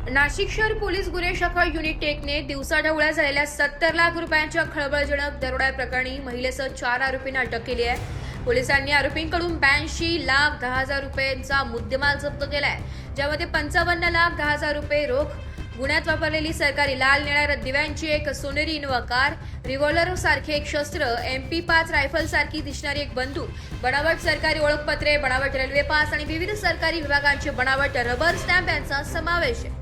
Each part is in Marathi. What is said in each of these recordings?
नाशिक शहर पोलीस गुन्हे शाखा युनिट 1 ने दिवसाढवळ्या झालेल्या 70 लाख रुपयांच्या खळबळजनक दरोडा प्रकरणी महिलेसह 4 आरोपींना अटक केली आहे। पोलिसांनी आरोपींकडून 82,10,000 रुपयांचा मुद्देमाल जप्त केलाय, ज्यामध्ये 55,10,000 रुपये रोख, गुन्ह्यात वापरलेली सरकारी लाल निळ्या दिव्यांची एक सोनेरी इनोवा कार, रिव्हॉल्वर सारखे एक शस्त्र, MP5 रायफल सारखी दिसणारी एक बंदूक, बनावट सरकारी ओळखपत्रे, बनावट रेल्वे पास आणि विविध सरकारी विभागांचे बनावट रबर स्टॅम्प यांचा समावेश आहे।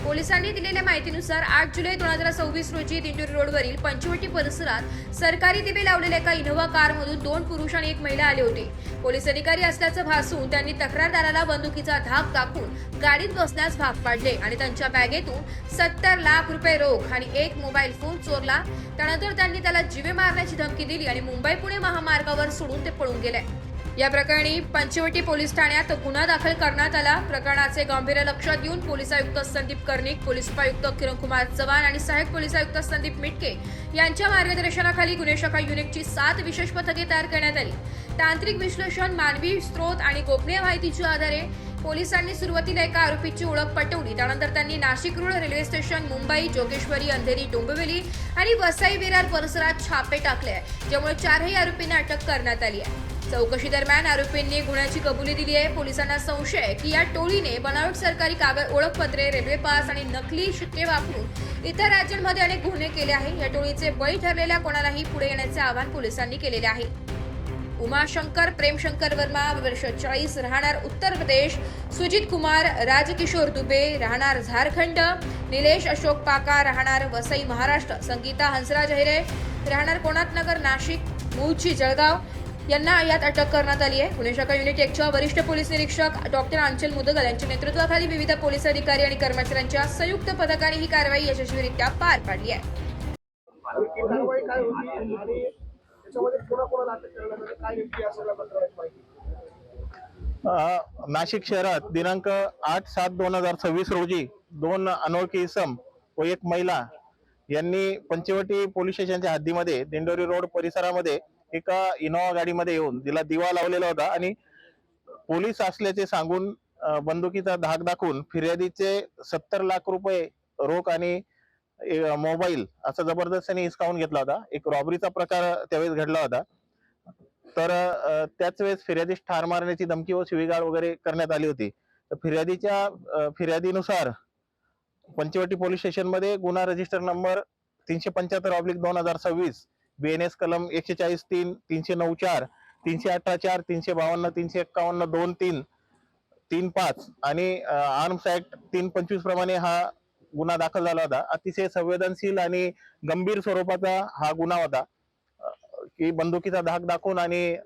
पोलिसांनी दिलेल्या माहितीनुसार 8 जुलै 2024 रोजी दिंडोरी रोडवरील पंचवटी परिसरात सरकारी दिवे लावलेल्या एका इनोव्हा कारमधून 2 पुरुष आणि 1 महिला आले होते। पोलीस अधिकारी असल्याचं भासून त्यांनी तक्रारदाराला बंदुकीचा धाक दाखवून गाडीत बसण्यास भाग पाडले आणि त्यांच्या बॅगेतून 70 लाख रुपये रोख आणि एक मोबाईल फोन चोरला। त्यानंतर त्यांनी त्याला जीवे मारण्याची धमकी दिली आणि मुंबई पुणे महामार्गावर सोडून ते पळून गेले। या प्रकरणी पंचवटी पोलीस ठाण्यात गुन्हा दाखल करण्यात आला। प्रकरणाचे गांभीर्य लक्षात घेऊन पोलीस आयुक्त संदीप कर्णिक, पोलीस उपायुक्त किरणकुमार चव्हाण आणि सहाय्यक पोलीस आयुक्त संदीप मिटके यांच्या मार्गदर्शनाखाली गुन्हे शाखा युनिटची 7 विशेष पथके तयार करण्यात आली। तांत्रिक विश्लेषण, मानवी स्रोत आणि गोपनीय माहितीच्या आधारे पोलिसांनी सुरुवातीला एका आरोपीची ओळख पटवली। त्यानंतर त्यांनी Nashik road railway station, Mumbai, Jogeshwari, Andheri, Dombivli आणि वसई विरार परिसरात छापे टाकले, ज्यामुळे 4ही आरोपींना अटक करण्यात आली आहे। चौकशी दरम्यान आरोपींनी गुन्ह्याची कबुली दिली आहे। पोलिसांना संशय आहे की या टोळीने बनावट सरकारी कागद, ओळखपत्रे, रेल्वे पास आणि नकली शिक्के वापरून इतर राज्यांमध्ये अनेक गुन्हे केले आहे। या टोळीचे बळी ठरलेल्या कोणालाही पुढे येण्याचे आवाहन पोलिसांनी केलेले आहे। उमाशंकर प्रेमशंकर वर्मा, वर्ष 40, राहणार उत्तर प्रदेश, सुजित कुमार राजकिशोर दुबे, राहणार झारखंड, निलेश अशोक पाका, राहणार वसई महाराष्ट्र, संगीता हंसराज अहिरे, राहणार कोणार्कनगर नाशिक, मूळची जळगाव यांना यात अटक करण्यात आली आहे। गुन्हे शाखा युनिट 1च्या वरिष्ठ पोलीस निरीक्षक डॉक्टर अंचल मुदगल यांच्या नेतृत्वाखाली विविध पोलीस अधिकारी आणि कर्मचाऱ्यांच्या संयुक्त पथकाने ही कारवाई यशस्वीरित्या पार पाडली आहे। नाशिक शहरात दिनांक 8/7/2026 रोजी 2 अनोळखी इसम व 1 महिला यांनी पंचवटी पोलीस स्टेशनच्या हद्दीमध्ये दिंडोरी रोड परिसरामध्ये एका इनोवा गाडीमध्ये येऊन तिला दिवा लावलेला होता आणि पोलीस असल्याचे सांगून बंदुकीचा धाक दाखवून फिर्यादीचे 70 लाख रुपये रोख आणि मोबाईल असा जबरदस्तीने हिसकावून घेतला होता। एक रॉबरीचा प्रकार त्यावेळेस घडला होता। तर त्याच वेळेस फिर्यादीस ठार मारण्याची धमकी व शिवीगाळ वगैरे करण्यात आली होती। तर फिर्यादीनुसार पंचवटी पोलीस स्टेशन मध्ये गुन्हा रजिस्टर नंबर 375/2026, BNS कलम 140(3), 309(4), 318(4), 352, 351, 2(3), 3(5) आणि आर्म्स ऍक्ट 325 प्रमाणे हा गुन्हा दाखल झाला होता। अतिशय संवेदनशील आणि गंभीर स्वरूपाचा हा गुन्हा होता की बंदुकीचा धाक दाखवून आणि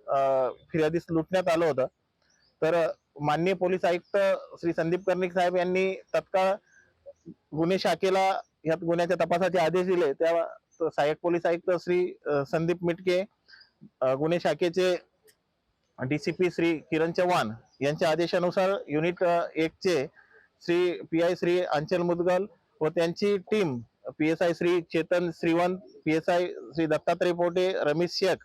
फिर्यादीस लुटण्यात आलं होतं। तर माननीय पोलीस आयुक्त श्री संदीप कर्णिक साहेब यांनी तत्काळ गुन्हे शाखेला या गुन्ह्याच्या तपासाचे आदेश दिले। त्या सहाय्यक पोलीस आयुक्त श्री संदीप मिटके, गुन्हे शाखेचे DCP श्री किरण चव्हाण यांच्या आदेशानुसार युनिट 1 चे श्री PI श्री अंचल मुदगल व त्यांची team PSI Shri Chetan Shrivant, PSI Shri Dattatray Pote, Ramesh Shaikh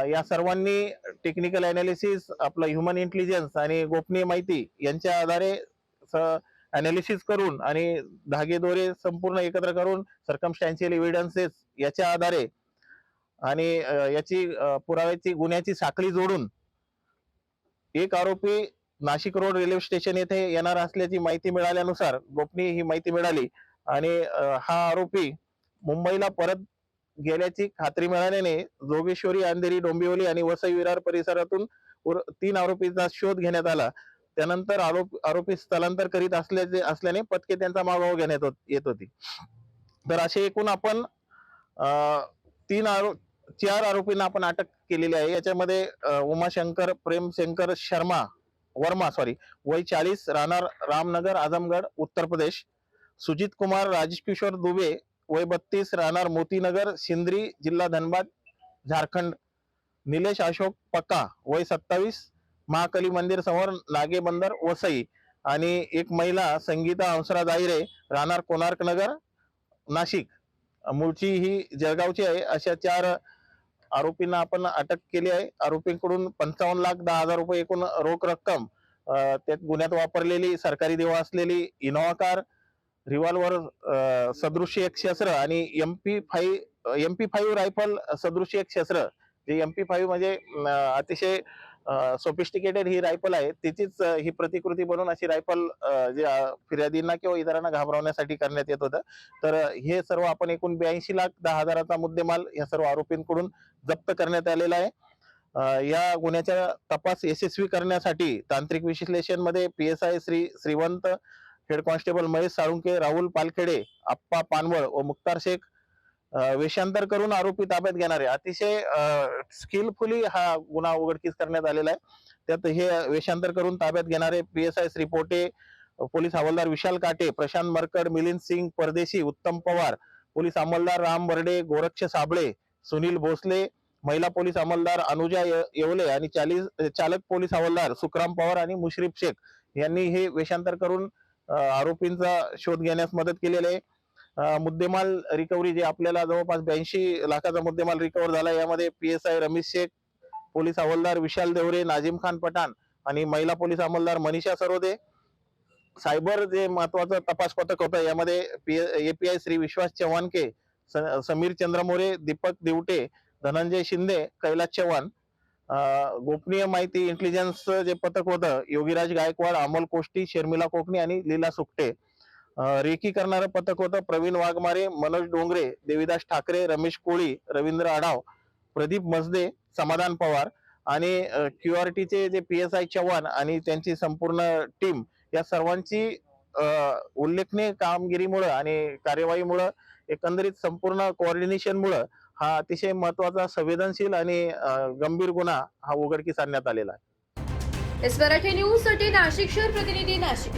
या सर्वांनी टेक्निकल अनालिसिस, आपलं ह्युमन इंटेलिजन्स आणि गोपनीय माहिती यांच्या आधारे अनालिसिस करून आणि धागेदोरे संपूर्ण एकत्र करून सर्कमस्टॅन्शियल एव्हिडन्सेस याच्या आधारे आणि याची पुराव्याची गुन्ह्याची साखळी जोडून एक आरोपी नाशिक रोड रेल्वे स्टेशन येथे येणार असल्याची माहिती मिळाल्यानुसार गोपनीय ही माहिती मिळाली आणि हा आरोपी मुंबईला परत गेल्याची खात्री मिळाल्याने जोगेश्वरी, अंधेरी, डोंबिवली आणि वसई विरार परिसरातून 3 आरोपींचा शोध घेण्यात आला। त्यानंतर आरोपी स्थलांतर करीत असल्याने पथके त्यांचा मागोवा घेण्यात येत होती। तर असे एकूण आपण 4 आरोपींना आपण अटक केलेली आहे। याच्यामध्ये उमाशंकर प्रेमशंकर वर्मा वय 40, राहणार रामनगर, आजमगढ़, उत्तर प्रदेश, सुजित कुमार राजकिशोर दुबे वय 32, राहणार मोतीनगर, सिंदरी, जिल्हा धनबाद, झारखंड, निलेश अशोक पक्का वय 27, महाकाली मंदिर समोर, नागे बंदर, वसई आणि 1 महिला संगीता हंसराज अहिरे, राहणार कोणार्कनगर, नाशिक, मूळची ही जळगावची आहे। अशा 4 आरोपींना आपण अटक केली आहे। आरोपींकडून 55,10,000 रुपये एकूण रोख रक्कम, त्यात गुन्ह्यात वापरलेली सरकारी देवा असलेली इनोवा कार, रिव्हॉल्वर सदृश एक शस्त्र आणि MP5 रायफल सदृश एक शस्त्र, जे MP5 म्हणजे अतिशय सोफिस्टिकेटेड ही रायफल आहे, तिचीच ही प्रतिकृती बनवून अशी रायफल जे फिर्यादींना किंवा इतरांना घाबरवण्यासाठी करण्यात येत होतं. तर हे सर्व आपण एकूण 82,10,000चा मुद्देमाल या सर्व आरोपींकडून जप्त करण्यात आलेला आहे. या गुन्ह्याचा तपास यशस्वी करण्यासाठी तांत्रिक विश्लेषणमध्ये PSI Shrivant, head constable Mahesh Salunke, Rahul Palkhede, Appa Panwal व मुक्तार शेख वेषांतर करून आरोपी ताब्यात घेणारे अतिशय स्किलफुली हा गुन्हा उघडकीस करण्यात आलेला आहे. त्यात हे वेषांतर करून ताब्यात घेणारे PSI श्री पोटे, पोलीस हवालदार विशाल काटे, प्रशांत मरकड, मिलिंद सिंग परदेशी, उत्तम पवार, पोलीस अंमलदार राम बर्डे, गोरक्ष साबळे, सुनील भोसले, महिला पोलीस अंमलदार अनुजा येवले आणि चालक पोलीस हवालदार सुखराम पवार आणि मुश्रीफ शेख यांनी हे वेषांतर करून आरोपींचा शोध घेण्यास मदत केलेली आहे. मुद्देमाल रिकव्हरी जे आपल्याला जवळपास 82 लाखाचा मुद्देमाल रिकव्हर झाला, यामध्ये PSI रमेश शेख, पोलीस हवालदार विशाल देवरे, नाझिम खान पठाण आणि महिला पोलीस अंमलदार मनीषा सरोदे. सायबर जे महत्वाचं तपास पथक होतं, यामध्ये API श्री विश्वास चव्हाणके, समीर चंद्रमोरे, दीपक दिवटे, धनंजय शिंदे, कैलास चव्हाण. गोपनीय माहिती इंटेलिजन्स जे पथक होतं, योगीराज गायकवाड, अमोल कोष्टी, शर्मिला कोकणी आणि लीला सुकटे. रेकी करणारं पथक होतं प्रवीण वाघमारे, मनोज डोंगरे, देविदास ठाकरे, रमेश कोळी, रवींद्र आढाव, प्रदीप मजदे, समाधान पवार आणि QRTचे जे PSI चव्हाण आणि त्यांची संपूर्ण टीम, या सर्वांची उल्लेखनीय कामगिरीमुळे आणि कार्यवाहीमुळे, एकंदरीत संपूर्ण कोऑर्डिनेशनमुळे हा अतिशय महत्वाचा, संवेदनशील आणि गंभीर गुन्हा हा उघडकीस आणण्यात आलेला आहे. मराठी न्यूज साठी नाशिक शहर प्रतिनिधी नाशिक.